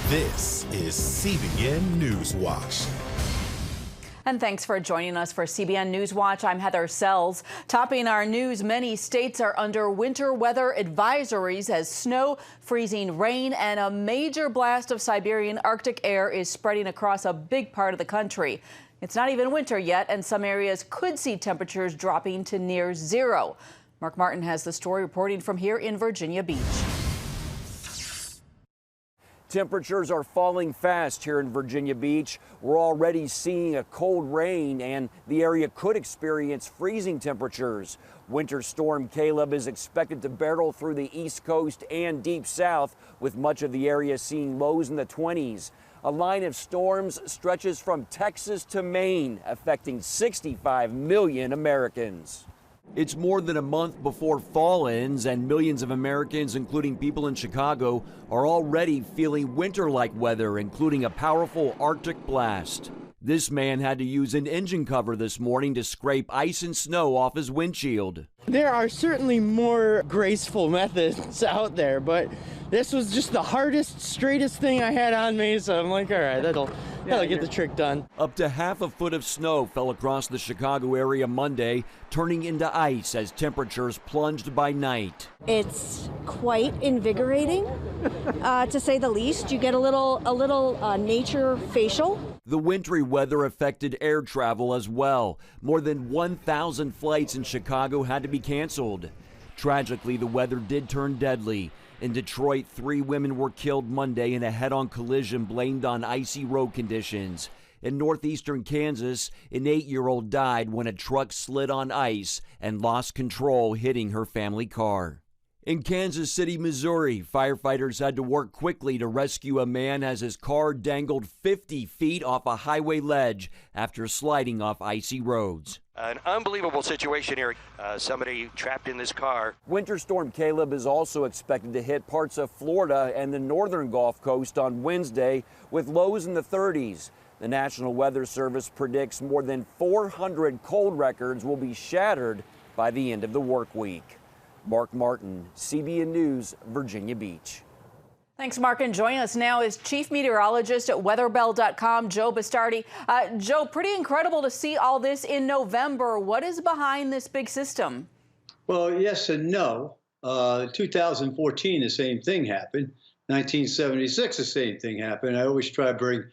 This is CBN Newswatch. And thanks for joining us for CBN Newswatch. I'm Heather Sells. Topping our news, many states are under winter weather advisories as snow, freezing rain, and a major blast of Siberian Arctic air is spreading across a big part of the country. It's not even winter yet, and some areas could see temperatures dropping to near zero. Mark Martin has the story, reporting from here in Virginia Beach. Temperatures are falling fast here in Virginia Beach. We're already seeing a cold rain, and the area could experience freezing temperatures. Winter storm Caleb is expected to barrel through the East Coast and deep south, with much of the area seeing lows in the 20s. A line of storms stretches from Texas to Maine, affecting 65 million Americans. It's more than a month before fall ends, and millions of Americans, including people in Chicago, are already feeling winter-like weather, including a powerful Arctic blast. This man had to use an engine cover this morning to scrape ice and snow off his windshield. There are certainly more graceful methods out there, but this was just the hardest, straightest thing I had on me, so I'm like, all right, that'll get the trick done. Up to half a foot of snow fell across the Chicago area Monday, turning into ice as temperatures plunged by night. It's quite invigorating, to say the least. You get a little nature facial. The wintry weather affected air travel as well. More than 1,000 flights in Chicago had to be canceled. Tragically, the weather did turn deadly. In Detroit, 3 women were killed Monday in a head-on collision blamed on icy road conditions. In northeastern Kansas, an 8-year-old died when a truck slid on ice and lost control, hitting her family car. In Kansas City, Missouri, firefighters had to work quickly to rescue a man as his car dangled 50 feet off a highway ledge after sliding off icy roads. An unbelievable situation here. Somebody trapped in this car. Winter storm Caleb is also expected to hit parts of Florida and the northern Gulf Coast on Wednesday, with lows in the 30s. The National Weather Service predicts more than 400 cold records will be shattered by the end of the work week. Mark Martin, CBN News, Virginia Beach. Thanks, Mark. And joining us now is Chief Meteorologist at weatherbell.com, Joe Bastardi. Joe, pretty incredible to see all this in November. What is behind this big system? Well, yes and no. 2014, the same thing happened. 1976, the same thing happened. I always try to bring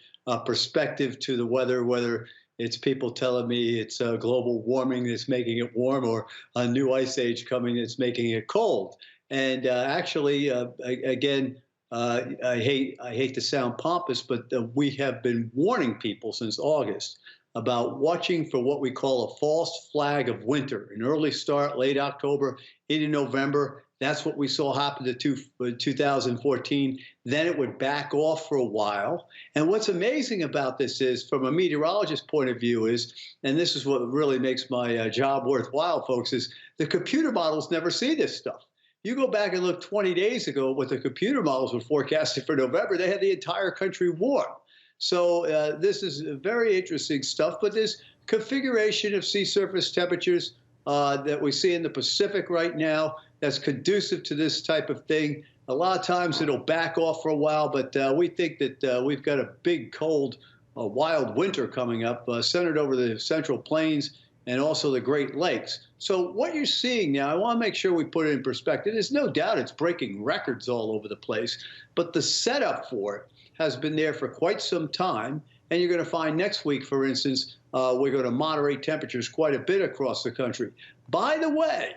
perspective to the weather, whether it's people telling me it's global warming that's making it warm, or a new ice age coming that's making it cold. And actually, again, I hate to sound pompous, but we have been warning people since August about watching for what we call a false flag of winter. An early start, late October into November. That's what we saw happen to 2014. Then it would back off for a while. And what's amazing about this is, from a meteorologist's point of view, is, and this is what really makes my job worthwhile, folks, is the computer models never see this stuff. You go back and look 20 days ago, what the computer models were forecasting for November, they had the entire country warm. So this is very interesting stuff, but this configuration of sea surface temperatures that we see in the Pacific right now, that's conducive to this type of thing. A lot of times it'll back off for a while, but we think that we've got a big, cold, wild winter coming up, centered over the Central Plains and also the Great Lakes. So what you're seeing now, I want to make sure we put it in perspective. There's no doubt it's breaking records all over the place, but the setup for it has been there for quite some time. And you're going to find next week, for instance, we're going to moderate temperatures quite a bit across the country. By the way,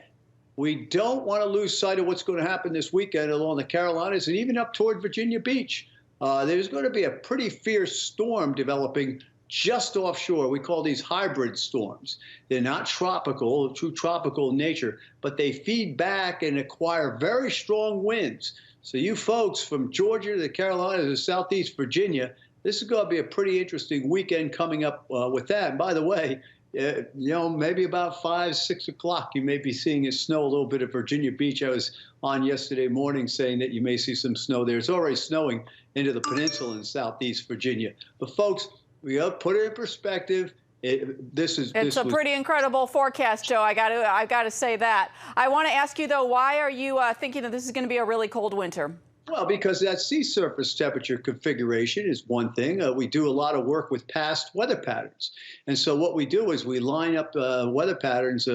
we don't want to lose sight of what's going to happen this weekend along the Carolinas and even up toward Virginia Beach. There's going to be a pretty fierce storm developing just offshore. We call these hybrid storms. They're not tropical, true tropical in nature, but they feed back and acquire very strong winds. So you folks from Georgia to the Carolinas to Southeast Virginia, this is going to be a pretty interesting weekend coming up with that. And by the way, you know, maybe about 5, 6 o'clock, you may be seeing it snow a little bit at Virginia Beach. I was on yesterday morning saying that you may see some snow there. It's already snowing into the peninsula in Southeast Virginia. But folks, we got to put it in perspective. It's a pretty incredible forecast, Joe. I got to say that. I want to ask you though, why are you thinking that this is going to be a really cold winter? Well, because that sea surface temperature configuration is one thing. We do a lot of work with past weather patterns. And so what we do is we line up weather patterns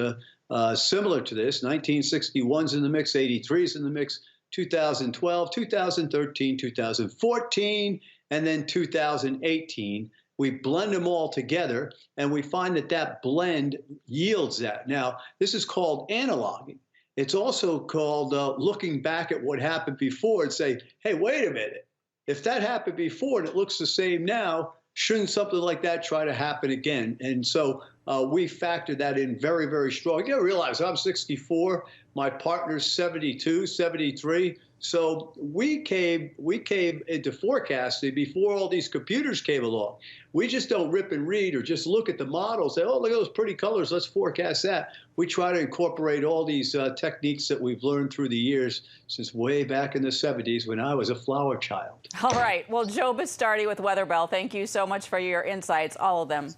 similar to this. 1961's in the mix, 83's in the mix, 2012, 2013, 2014, and then 2018. We blend them all together, and we find that that blend yields that. Now, this is called analoging. It's also called looking back at what happened before and say, hey, wait a minute. If that happened before and it looks the same now, shouldn't something like that try to happen again? And so we factor that in very, very strong. You gotta realize I'm 64, my partner's 72, 73. So we came into forecasting before all these computers came along. We just don't rip and read or just look at the models, say, oh, look at those pretty colors, let's forecast that. We try to incorporate all these techniques that we've learned through the years since way back in the 70s when I was a flower child. All right. Well, Joe Bastardi with Weather Bell, thank you so much for your insights, all of them.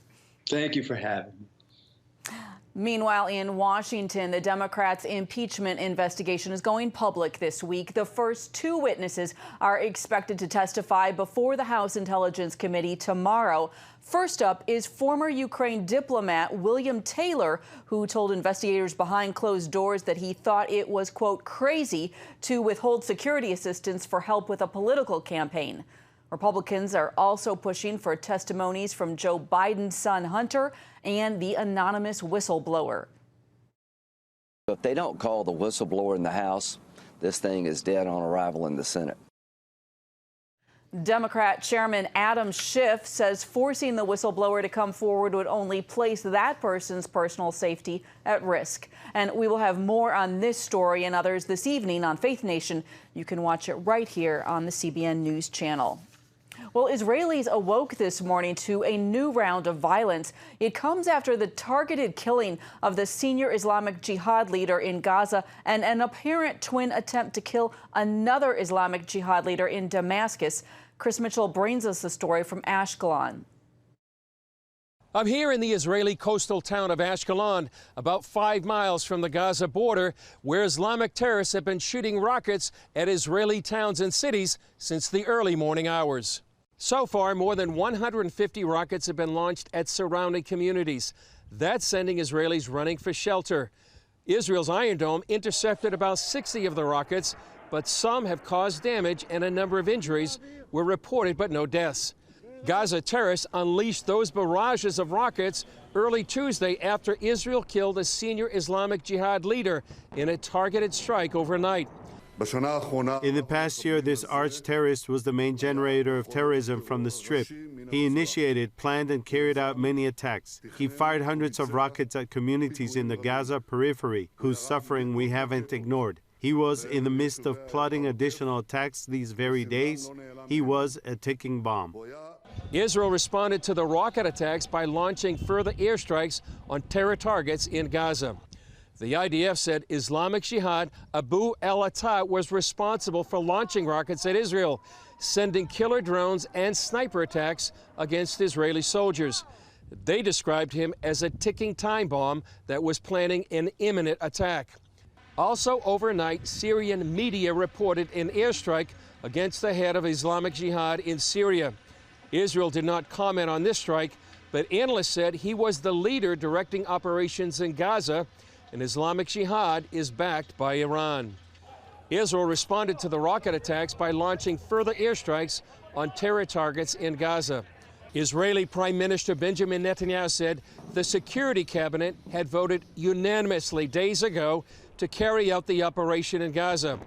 Thank you for having me. Meanwhile, in Washington, the Democrats' impeachment investigation is going public this week. The first two witnesses are expected to testify before the House Intelligence Committee tomorrow. First up is former Ukraine diplomat William Taylor, who told investigators behind closed doors that he thought it was, quote, crazy to withhold security assistance for help with a political campaign. Republicans are also pushing for testimonies from Joe Biden's son Hunter and the anonymous whistleblower. If they don't call the whistleblower in the House, this thing is dead on arrival in the Senate. Democrat Chairman Adam Schiff says forcing the whistleblower to come forward would only place that person's personal safety at risk. And we will have more on this story and others this evening on Faith Nation. You can watch it right here on the CBN News Channel. Well, Israelis awoke this morning to a new round of violence. It comes after the targeted killing of the senior Islamic Jihad leader in Gaza and an apparent twin attempt to kill another Islamic Jihad leader in Damascus. Chris Mitchell brings us the story from Ashkelon. I'm here in the Israeli coastal town of Ashkelon, about 5 miles from the Gaza border, where Islamic terrorists have been shooting rockets at Israeli towns and cities since the early morning hours. So far, more than 150 rockets have been launched at surrounding communities. That's sending Israelis running for shelter. Israel's Iron Dome intercepted about 60 of the rockets, but some have caused damage and a number of injuries were reported, but no deaths. Gaza terrorists unleashed those barrages of rockets early Tuesday after Israel killed a senior Islamic Jihad leader in a targeted strike overnight. In the past year, this arch-terrorist was the main generator of terrorism from the Strip. He initiated, planned, and carried out many attacks. He fired hundreds of rockets at communities in the Gaza periphery, whose suffering we haven't ignored. He was in the midst of plotting additional attacks these very days. He was a ticking bomb. Israel responded to the rocket attacks by launching further airstrikes on terror targets in Gaza. The IDF said Islamic Jihad Abu al-Atta was responsible for launching rockets at Israel, sending killer drones and sniper attacks against Israeli soldiers. They described him as a ticking time bomb that was planning an imminent attack. Also overnight, Syrian media reported an airstrike against the head of Islamic Jihad in Syria. Israel did not comment on this strike, but analysts said he was the leader directing operations in Gaza, and Islamic Jihad is backed by Iran. Israel responded to the rocket attacks by launching further airstrikes on terror targets in Gaza. Israeli Prime Minister Benjamin Netanyahu said the Security Cabinet had voted unanimously days ago to carry out the operation in Gaza.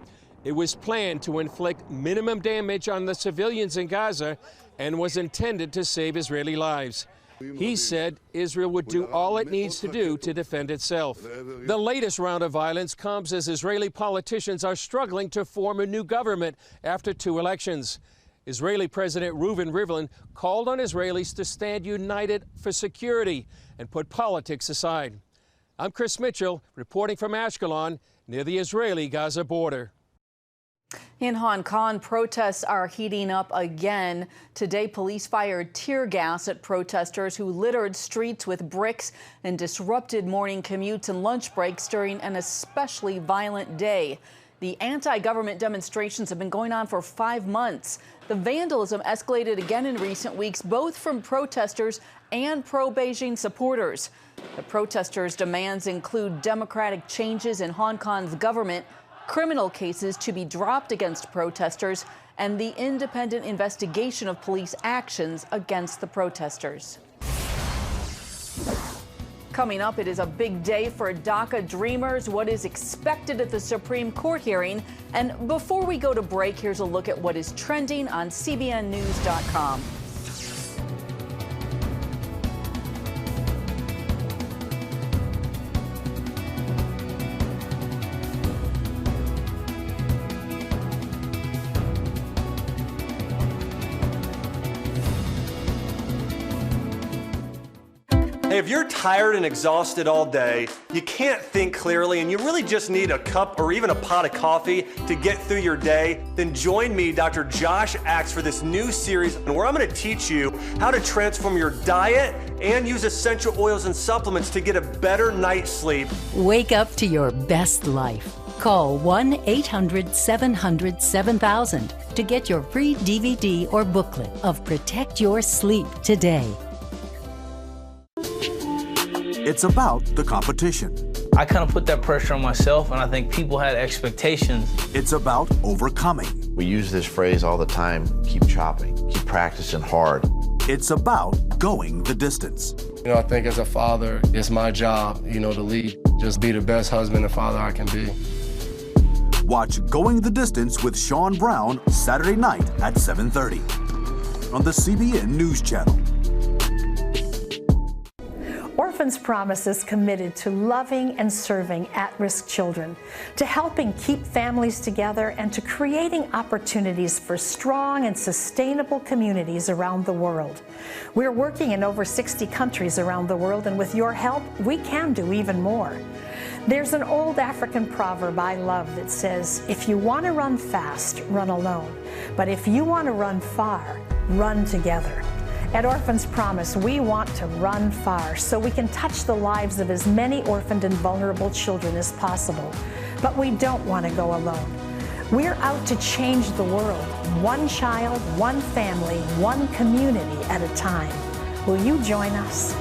It was planned to inflict minimum damage on the civilians in Gaza and was intended to save Israeli lives. He said Israel would do all it needs to do to defend itself. The latest round of violence comes as Israeli politicians are struggling to form a new government after 2 elections. Israeli President Reuven Rivlin called on Israelis to stand united for security and put politics aside. I'm Chris Mitchell, reporting from Ashkelon, near the Israeli-Gaza border. In Hong Kong, protests are heating up again. Today, police fired tear gas at protesters who littered streets with bricks and disrupted morning commutes and lunch breaks during an especially violent day. The anti-government demonstrations have been going on for 5 months. The vandalism escalated again in recent weeks, both from protesters and pro-Beijing supporters. The protesters' demands include democratic changes in Hong Kong's government, criminal cases to be dropped against protesters, and the independent investigation of police actions against the protesters. Coming up, it is a big day for Daca dreamers, what is expected at the Supreme Court hearing. And before we go to break, here's a look at what is trending on CBNnews.com. Hey, if you're tired and exhausted all day, you can't think clearly, and you really just need a cup or even a pot of coffee to get through your day, then join me, Dr. Josh Axe, for this new series where I'm going to teach you how to transform your diet and use essential oils and supplements to get a better night's sleep. Wake up to your best life. Call 1-800-700-7000 to get your free DVD or booklet of Protect Your Sleep today. It's about the competition. I kind of put that pressure on myself, and I think people had expectations. It's about overcoming. We use this phrase all the time, keep chopping, keep practicing hard. It's about going the distance. You know, I think as a father, it's my job, to lead. Just be the best husband and father I can be. Watch Going the Distance with Sean Brown Saturday night at 7:30 on the CBN News Channel. Orphans Promise is committed to loving and serving at-risk children, to helping keep families together, and to creating opportunities for strong and sustainable communities around the world. We're working in over 60 countries around the world, and with your help, we can do even more. There's an old African proverb I love that says, if you want to run fast, run alone. But if you want to run far, run together. At Orphans Promise, we want to run far so we can touch the lives of as many orphaned and vulnerable children as possible. But we don't want to go alone. We're out to change the world, one child, one family, one community at a time. Will you join us?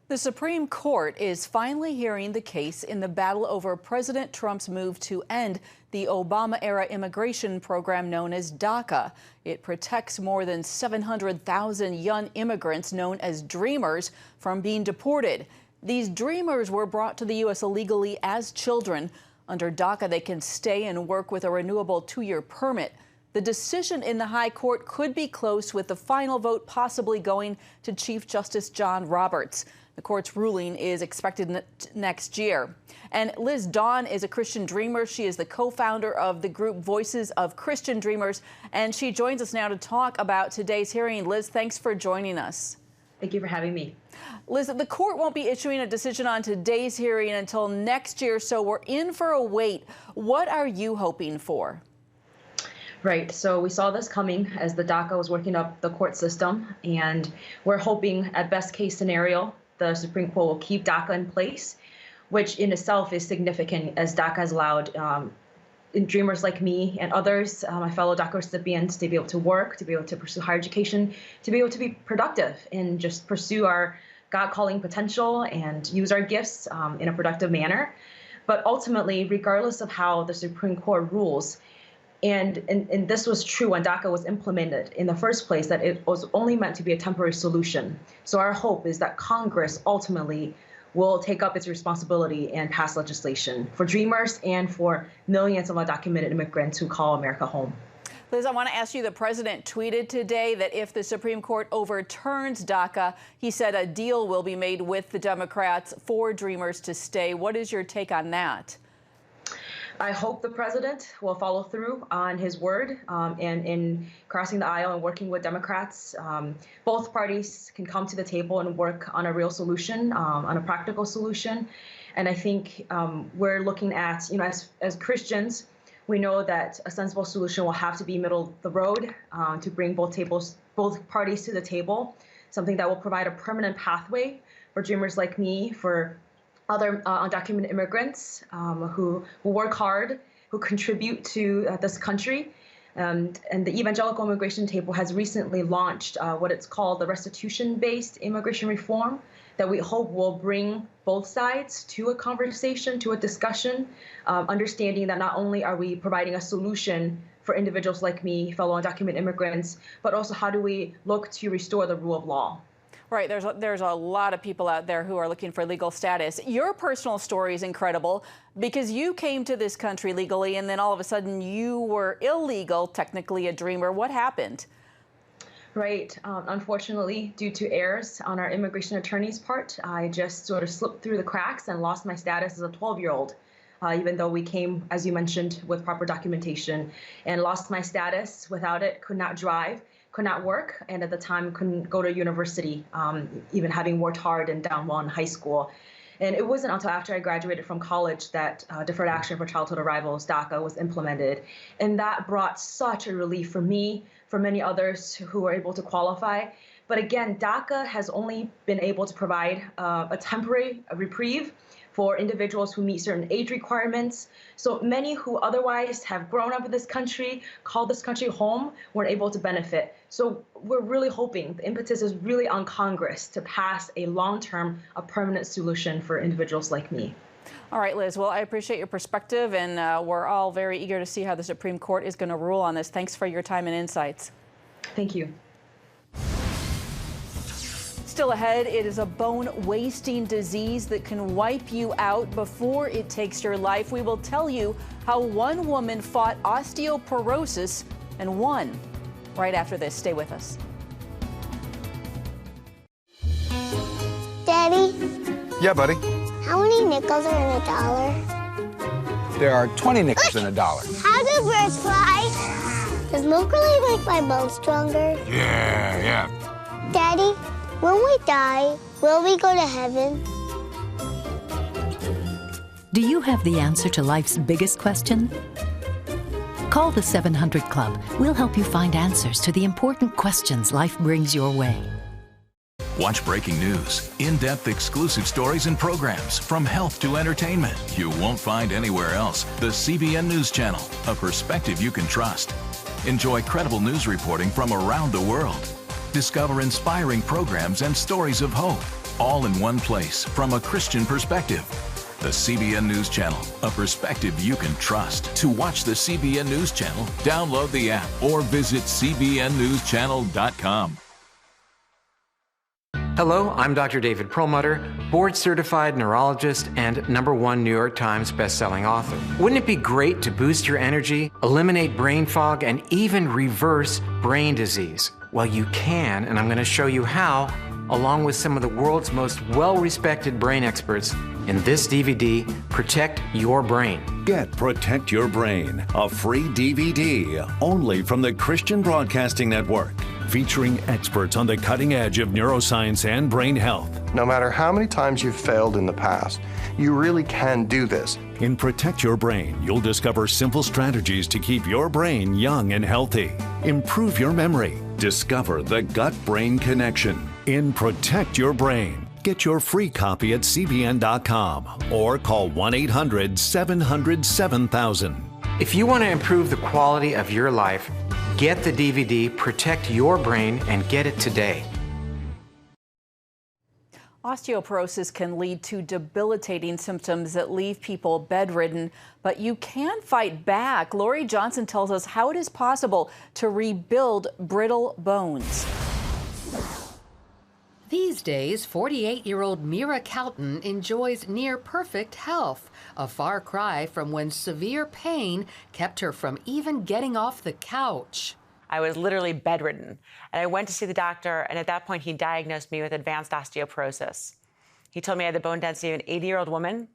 The Supreme Court is finally hearing the case in the battle over President Trump's move to end the Obama-era immigration program known as Daca. It protects more than 700,000 young immigrants known as Dreamers from being deported. These Dreamers were brought to the U.S. illegally as children. Under Daca, they can stay and work with a renewable 2-year permit. The decision in the High Court could be close, with the final vote possibly going to Chief Justice John Roberts. The court's ruling is expected next year. And Liz Dawn is a Christian dreamer. She is the co-founder of the group Voices of Christian Dreamers, and she joins us now to talk about today's hearing. Liz, thanks for joining us. Thank you for having me. Liz, the court won't be issuing a decision on today's hearing until next year, so we're in for a wait. What are you hoping for? Right. So we saw this coming as the Daca was working up the court system, and we're hoping at best case scenario, the Supreme Court will keep Daca in place, which in itself is significant, as Daca has allowed dreamers like me and others, my fellow Daca recipients, to be able to work, to be able to pursue higher education, to be able to be productive and just pursue our God-calling potential and use our gifts in a productive manner. But ultimately, regardless of how the Supreme Court rules, and this was true when Daca was implemented in the first place, that it was only meant to be a temporary solution. So our hope is that Congress ultimately will take up its responsibility and pass legislation for dreamers and for millions of undocumented immigrants who call America home. Liz, I want to ask you, the president tweeted today that if the Supreme Court overturns Daca, he said a deal will be made with the Democrats for dreamers to stay. What is your take on that? I hope the president will follow through on his word and in crossing the aisle and working with Democrats. Both parties can come to the table and work on a real solution, on a practical solution. And I think we're looking at, as Christians, we know that a sensible solution will have to be middle of the road to bring both parties to the table, something that will provide a permanent pathway for dreamers like me, for other undocumented immigrants who work hard, who contribute to this country. And the Evangelical Immigration Table has recently launched what it's called the restitution-based immigration reform that we hope will bring both sides to a conversation, to a discussion, understanding that not only are we providing a solution for individuals like me, fellow undocumented immigrants, but also how do we look to restore the rule of law. Right, there's a lot of people out there who are looking for legal status. Your personal story is incredible because you came to this country legally and then all of a sudden you were illegal, technically a dreamer. What happened? Right. Unfortunately, due to errors on our immigration attorney's part, I just sort of slipped through the cracks and lost my status as a 12-year-old. Even though we came, as you mentioned, with proper documentation, and lost my status without it, could not drive, could not work, and at the time couldn't go to university, even having worked hard and done well in high school. And it wasn't until after I graduated from college that Deferred Action for Childhood Arrivals, Daca, was implemented. And that brought such a relief for me, for many others who were able to qualify. But again, Daca has only been able to provide a temporary reprieve for individuals who meet certain age requirements. So many who otherwise have grown up in this country, called this country home, weren't able to benefit. So we're really hoping, the impetus is really on Congress to pass a long-term, a permanent solution for individuals like me. All right, Liz, well, I appreciate your perspective, and we're all very eager to see how the Supreme Court is going to rule on this. Thanks for your time and insights. Thank you. Still ahead, it is a bone-wasting disease that can wipe you out before it takes your life. We will tell you how one woman fought osteoporosis and won. Right after this, stay with us. Daddy? Yeah, buddy? How many nickels are in a dollar? There are 20 nickels in a dollar. How do birds fly? Does milk really make my bones stronger? Yeah. Daddy, when we die, will we go to heaven? Do you have the answer to life's biggest question? Call the 700 Club. We'll help you find answers to the important questions life brings your way. Watch breaking news, in-depth exclusive stories and programs from health to entertainment you won't find anywhere else. The CBN News Channel, a perspective you can trust. Enjoy credible news reporting from around the world. Discover inspiring programs and stories of hope, all in one place from a Christian perspective. The CBN News Channel, a perspective you can trust. To watch the CBN News Channel, download the app or visit cbnnewschannel.com. Hello, I'm Dr. David Perlmutter, board-certified neurologist and #1 New York Times bestselling author. Wouldn't it be great to boost your energy, eliminate brain fog, and even reverse brain disease? Well, you can, and I'm going to show you how, along with some of the world's most well-respected brain experts in this DVD, Protect Your Brain. Get Protect Your Brain, a free DVD only from the Christian Broadcasting Network, featuring experts on the cutting edge of neuroscience and brain health. No matter how many times you've failed in the past, you really can do this. In Protect Your Brain, you'll discover simple strategies to keep your brain young and healthy. Improve your memory. Discover the gut-brain connection. In Protect Your Brain, get your free copy at cbn.com or call 1-800-700-7000. If you want to improve the quality of your life, get the DVD Protect Your Brain and get it today. Osteoporosis can lead to debilitating symptoms that leave people bedridden, but you can fight back. Lorie Johnson tells us how it is possible to rebuild brittle bones. These days, 48-year-old Mira Cowton enjoys near-perfect health, a far cry from when severe pain kept her from even getting off the couch. I was literally bedridden, and I went to see the doctor, and at that point, he diagnosed me with advanced osteoporosis. He told me I had the bone density of an 80-year-old woman.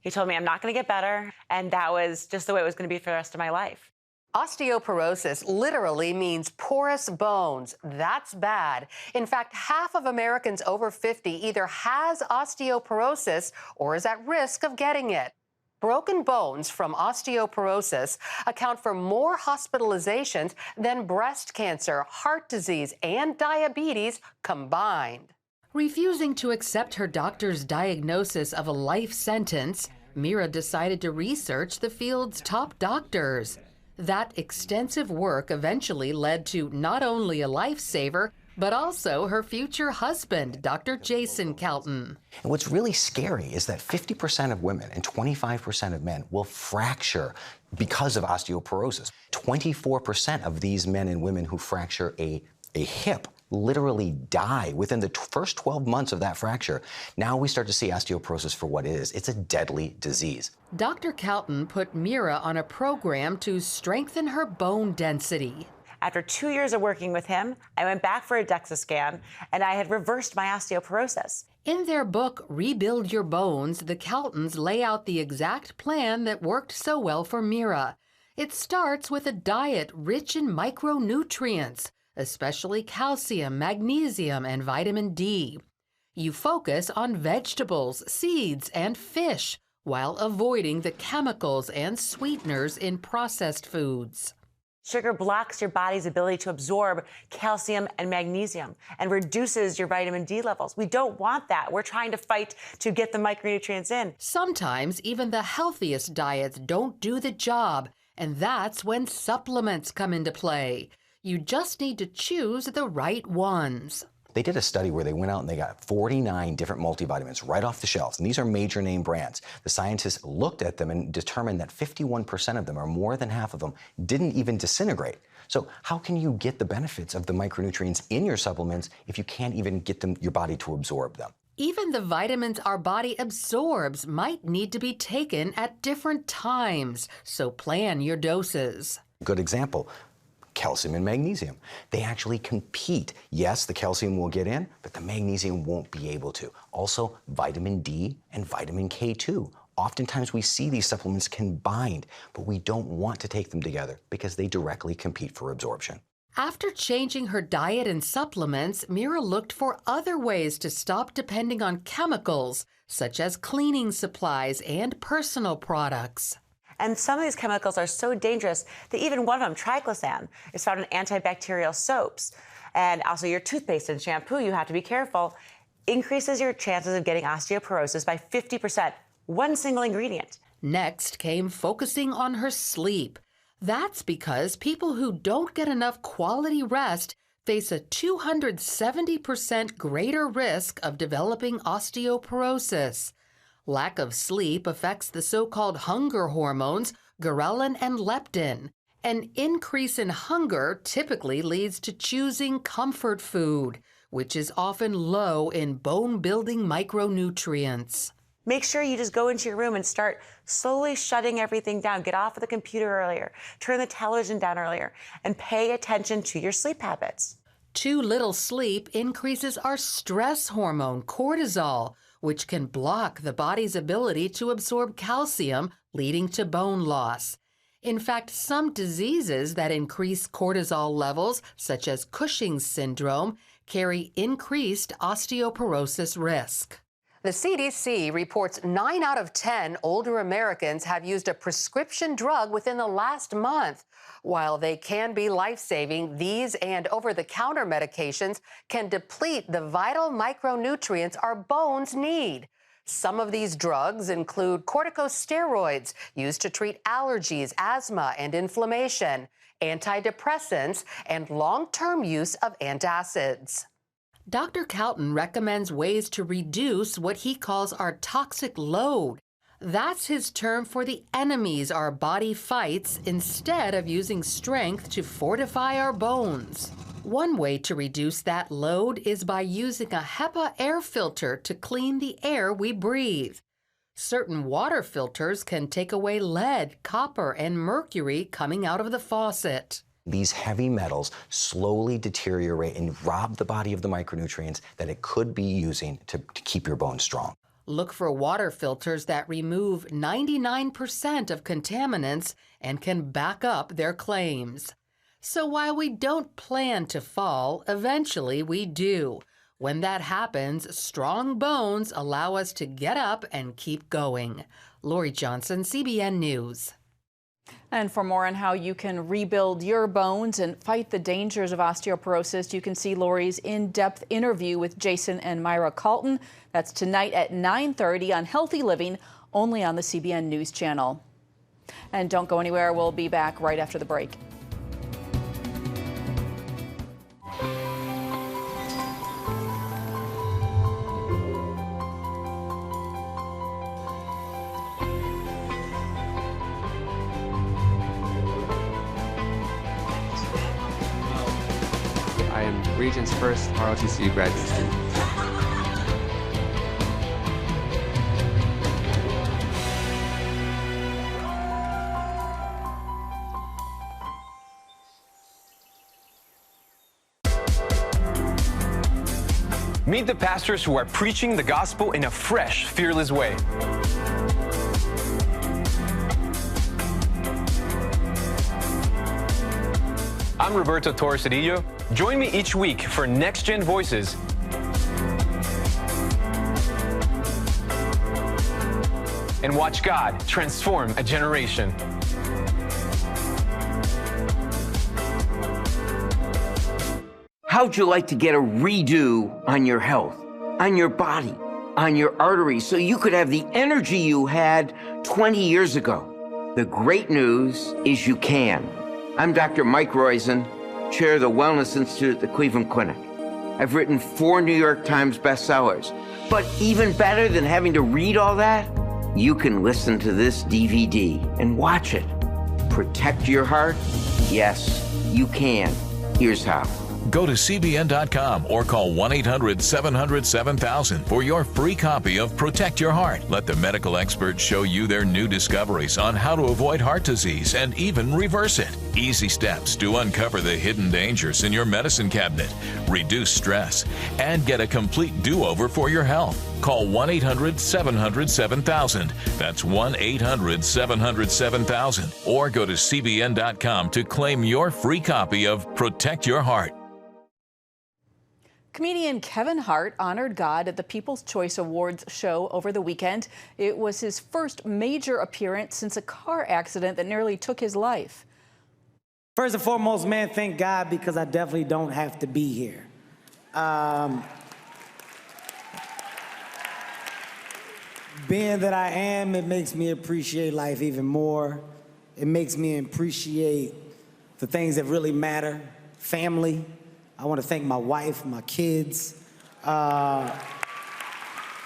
He told me I'm not going to get better, and that was just the way it was going to be for the rest of my life. Osteoporosis literally means porous bones. That's bad. In fact, half of Americans over 50 either has osteoporosis or is at risk of getting it. Broken bones from osteoporosis account for more hospitalizations than breast cancer, heart disease, and diabetes combined. Refusing to accept her doctor's diagnosis of a life sentence, Mira decided to research the field's top doctors. That extensive work eventually led to not only a lifesaver, but also her future husband, Dr. Jason Kelton. And what's really scary is that 50% of women and 25% of men will fracture because of osteoporosis. 24% of these men and women who fracture a hip literally die within the first 12 months of that fracture. Now we start to see osteoporosis for what it is. It's a deadly disease. Dr. Kelton put Mira on a program to strengthen her bone density. After 2 years of working with him, I went back for a DEXA scan, and I had reversed my osteoporosis. In their book, Rebuild Your Bones, the Keltons lay out the exact plan that worked so well for Mira. It starts with a diet rich in micronutrients, especially calcium, magnesium, and vitamin D. You focus on vegetables, seeds, and fish, while avoiding the chemicals and sweeteners in processed foods. Sugar blocks your body's ability to absorb calcium and magnesium and reduces your vitamin D levels. We don't want that. We're trying to fight to get the micronutrients in. Sometimes even the healthiest diets don't do the job, and that's when supplements come into play. You just need to choose the right ones. They did a study where they went out and they got 49 different multivitamins right off the shelves, and these are major name brands. The scientists looked at them and determined that 51% of them, or more than half of them, didn't even disintegrate. So how can you get the benefits of the micronutrients in your supplements if you can't even get your body to absorb them? Even the vitamins our body absorbs might need to be taken at different times, so plan your doses. Good example. Calcium and magnesium. They actually compete. Yes, the calcium will get in, but the magnesium won't be able to. Also, vitamin D and vitamin K2. Oftentimes we see these supplements combined, but we don't want to take them together because they directly compete for absorption. After changing her diet and supplements, Mira looked for other ways to stop depending on chemicals, such as cleaning supplies and personal products. And some of these chemicals are so dangerous that even one of them, triclosan, is found in antibacterial soaps. And also your toothpaste and shampoo, you have to be careful, increases your chances of getting osteoporosis by 50%, one single ingredient. Next came focusing on her sleep. That's because people who don't get enough quality rest face a 270% greater risk of developing osteoporosis. Lack of sleep affects the so-called hunger hormones, ghrelin and leptin. An increase in hunger typically leads to choosing comfort food, which is often low in bone-building micronutrients. Make sure you just go into your room and start slowly shutting everything down. Get off of the computer earlier, turn the television down earlier, and pay attention to your sleep habits. Too little sleep increases our stress hormone, cortisol, which can block the body's ability to absorb calcium, leading to bone loss. In fact, some diseases that increase cortisol levels, such as Cushing's syndrome, carry increased osteoporosis risk. The CDC reports 9 out of 10 older Americans have used a prescription drug within the last month. While they can be life-saving, these and over-the-counter medications can deplete the vital micronutrients our bones need. Some of these drugs include corticosteroids used to treat allergies, asthma, and inflammation, antidepressants, and long-term use of antacids. Dr. Kelton recommends ways to reduce what he calls our toxic load. That's his term for the enemies our body fights instead of using strength to fortify our bones. One way to reduce that load is by using a HEPA air filter to clean the air we breathe. Certain water filters can take away lead, copper, and mercury coming out of the faucet. These heavy metals slowly deteriorate and rob the body of the micronutrients that it could be using to keep your bones strong. look for water filters that remove 99% of contaminants and can back up their claims. So while we don't plan to fall, eventually we do. When that happens, strong bones allow us to get up and keep going. Lorie Johnson, CBN News. And for more on how you can rebuild your bones and fight the dangers of osteoporosis, you can see Lorie's in-depth interview with Jason and Myra Carlton. That's tonight at 9:30 on Healthy Living, only on the CBN News Channel. And don't go anywhere. We'll be back right after the break. I am Regent's first ROTC graduate student. Meet the pastors who are preaching the gospel in a fresh, fearless way. I'm Roberto Torresadillo. Join me each week for Next Gen Voices. And watch God transform a generation. How'd you like to get a redo on your health, on your body, on your arteries, so you could have the energy you had 20 years ago? The great news is you can. I'm Dr. Mike Roizen, chair of the Wellness Institute at the Cleveland Clinic. I've written 4 New York Times bestsellers. But even better than having to read all that, you can listen to this DVD and watch it. Protect your heart? Yes, you can. Here's how. Go to CBN.com or call 1-800-700-7000 for your free copy of Protect Your Heart. Let the medical experts show you their new discoveries on how to avoid heart disease and even reverse it. Easy steps to uncover the hidden dangers in your medicine cabinet, reduce stress, and get a complete do-over for your health. Call 1-800-700-7000. That's 1-800-700-7000. Or go to CBN.com to claim your free copy of Protect Your Heart. Comedian Kevin Hart honored God at the People's Choice Awards show over the weekend. It was his first major appearance since a car accident that nearly took his life. First and foremost, man, thank God, because I definitely don't have to be here. Being that I am, it makes me appreciate life even more. It makes me appreciate the things that really matter. Family. I want to thank my wife, my kids, who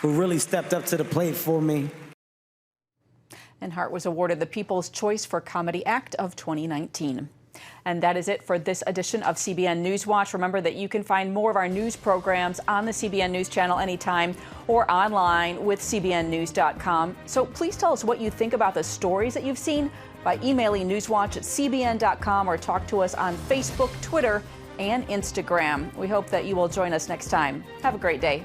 really stepped up to the plate for me. And Hart was awarded the People's Choice for Comedy Act of 2019. And that is it for this edition of CBN Newswatch. Remember that you can find more of our news programs on the CBN News Channel anytime or online with cbnnews.com. So please tell us what you think about the stories that you've seen by emailing newswatch@cbn.com or talk to us on Facebook, Twitter, and Instagram. We hope that you will join us next time. Have a great day.